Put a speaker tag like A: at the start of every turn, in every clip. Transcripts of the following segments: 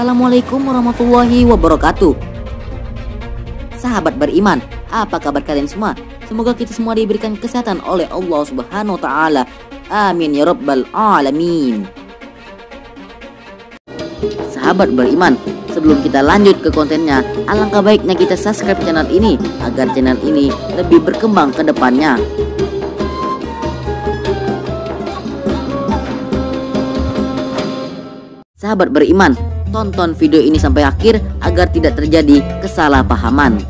A: Assalamualaikum warahmatullahi wabarakatuh. Sahabat beriman, apa kabar kalian semua? Semoga kita semua diberikan kesehatan oleh Allah Subhanahu wa taala. Amin ya rabbal alamin. Sahabat beriman, sebelum kita lanjut ke kontennya, alangkah baiknya kita subscribe channel ini agar channel ini lebih berkembang ke depannya. Sahabat beriman, tonton video ini sampai akhir agar tidak terjadi kesalahpahaman.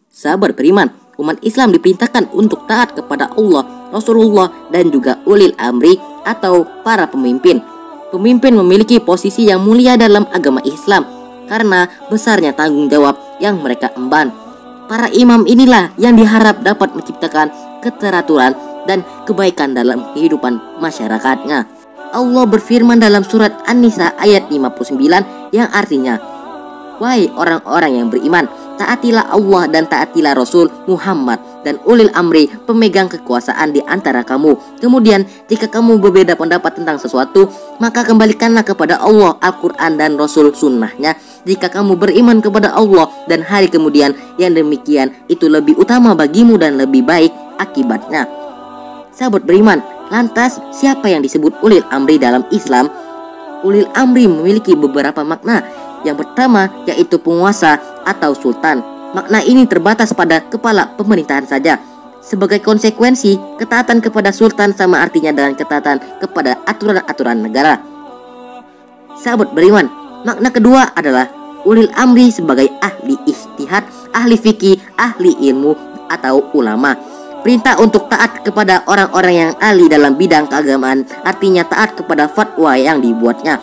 A: Sahabat beriman, umat Islam diperintahkan untuk taat kepada Allah, Rasulullah, dan juga ulil amri atau para pemimpin. Pemimpin memiliki posisi yang mulia dalam agama Islam karena besarnya tanggung jawab yang mereka emban. Para imam inilah yang diharap dapat menciptakan keteraturan dan kebaikan dalam kehidupan masyarakatnya. Allah berfirman dalam surat An-Nisa ayat 59 yang artinya, "Wahai orang-orang yang beriman, taatilah Allah dan taatilah Rasul Muhammad dan ulil amri pemegang kekuasaan di antara kamu. Kemudian jika kamu berbeda pendapat tentang sesuatu, maka kembalikanlah kepada Allah Al-Quran dan Rasul sunnahnya. Jika kamu beriman kepada Allah dan hari kemudian, yang demikian itu lebih utama bagimu dan lebih baik akibatnya." Sahabat beriman, lantas siapa yang disebut ulil amri dalam Islam? Ulil amri memiliki beberapa makna. Yang pertama yaitu penguasa atau sultan. Makna ini terbatas pada kepala pemerintahan saja. Sebagai konsekuensi, ketaatan kepada sultan sama artinya dengan ketaatan kepada aturan-aturan negara. Sahabat beriman, makna kedua adalah ulil amri sebagai ahli ijtihad, ahli fikih, ahli ilmu atau ulama. Perintah untuk taat kepada orang-orang yang ahli dalam bidang keagamaan artinya taat kepada fatwa yang dibuatnya.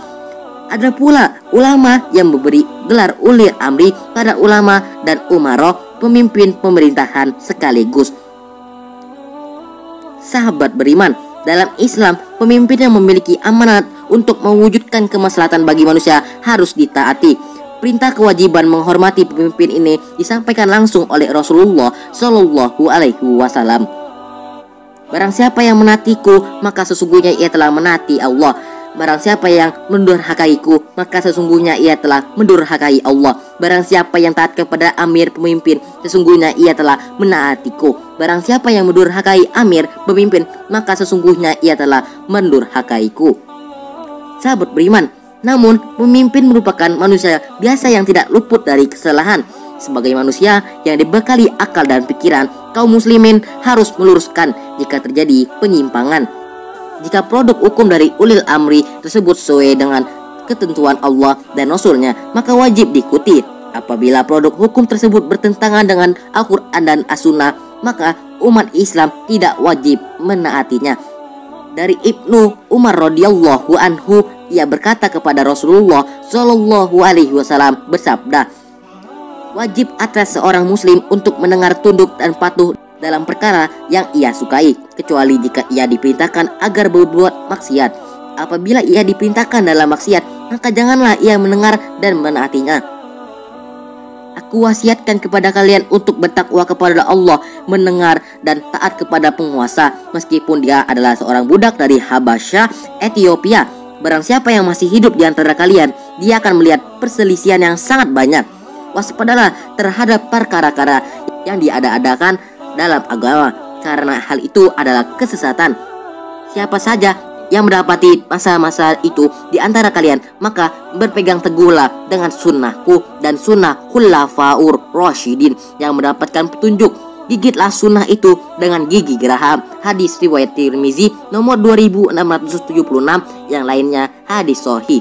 A: Ada pula ulama yang memberi gelar ulil amri pada ulama dan umaroh, pemimpin pemerintahan sekaligus. Sahabat beriman, dalam Islam pemimpin yang memiliki amanat untuk mewujudkan kemaslahatan bagi manusia harus ditaati. Perintah kewajiban menghormati pemimpin ini disampaikan langsung oleh Rasulullah Shallallahu Alaihi Wasallam. Barang siapa yang menaatiku, maka sesungguhnya ia telah menaati Allah. Barang siapa yang mendurhakaiku, maka sesungguhnya ia telah mendurhakai Allah. Barang siapa yang taat kepada amir pemimpin, sesungguhnya ia telah menaatiku. Barang siapa yang mendurhakai amir pemimpin, maka sesungguhnya ia telah mendurhakaiku. Sahabat beriman, namun pemimpin merupakan manusia biasa yang tidak luput dari kesalahan. Sebagai manusia yang dibekali akal dan pikiran, kaum muslimin harus meluruskan jika terjadi penyimpangan. Jika produk hukum dari ulil amri tersebut sesuai dengan ketentuan Allah dan Rasulnya, maka wajib diikuti. Apabila produk hukum tersebut bertentangan dengan Al-Quran dan As-Sunnah, maka umat Islam tidak wajib menaatinya. Dari Ibnu Umar radhiyallahu anhu, ia berkata kepada Rasulullah Shallallahu Alaihi Wasallam bersabda, "Wajib atas seorang muslim untuk mendengar, tunduk dan patuh dalam perkara yang ia sukai, kecuali jika ia diperintahkan agar berbuat maksiat. Apabila ia diperintahkan dalam maksiat, maka janganlah ia mendengar dan menaatinya. Aku wasiatkan kepada kalian untuk bertakwa kepada Allah, mendengar dan taat kepada penguasa, meskipun dia adalah seorang budak dari Habasyah, Ethiopia. Barang siapa yang masih hidup di antara kalian, dia akan melihat perselisihan yang sangat banyak. Waspadalah terhadap perkara-perkara yang diada-adakan dalam agama, karena hal itu adalah kesesatan. Siapa saja yang mendapati masa-masa itu di antara kalian, maka berpegang teguhlah dengan sunnahku dan sunnah khulafaur rasyidin yang mendapatkan petunjuk. Gigitlah sunnah itu dengan gigi geraham." Hadis riwayat Tirmizi nomor 2676, yang lainnya hadis sahih.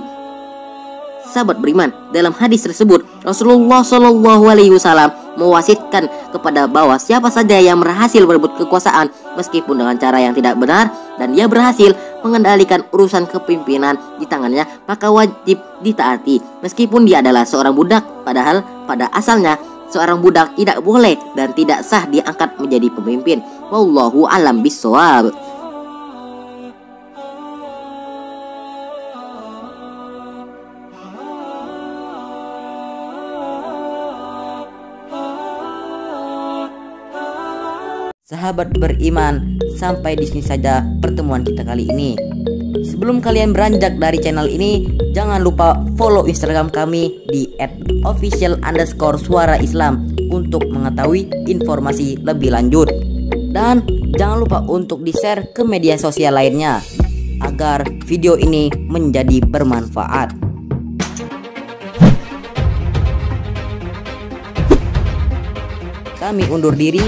A: Sahabat beriman, dalam hadis tersebut Rasulullah Shallallahu Alaihi Wasallam mewasitkan kepada bahwa siapa saja yang berhasil merebut kekuasaan meskipun dengan cara yang tidak benar, dan dia berhasil mengendalikan urusan kepemimpinan di tangannya, maka wajib ditaati meskipun dia adalah seorang budak. Padahal pada asalnya seorang budak tidak boleh dan tidak sah diangkat menjadi pemimpin. Wallahu a'lam bishawab. Sahabat beriman, sampai di sini saja pertemuan kita kali ini. Sebelum kalian beranjak dari channel ini, jangan lupa follow Instagram kami di @official_suara-islam untuk mengetahui informasi lebih lanjut. Dan jangan lupa untuk di-share ke media sosial lainnya agar video ini menjadi bermanfaat. Kami undur diri.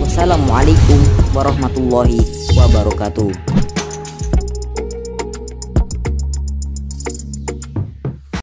A: Wassalamualaikum warahmatullahi wabarakatuh.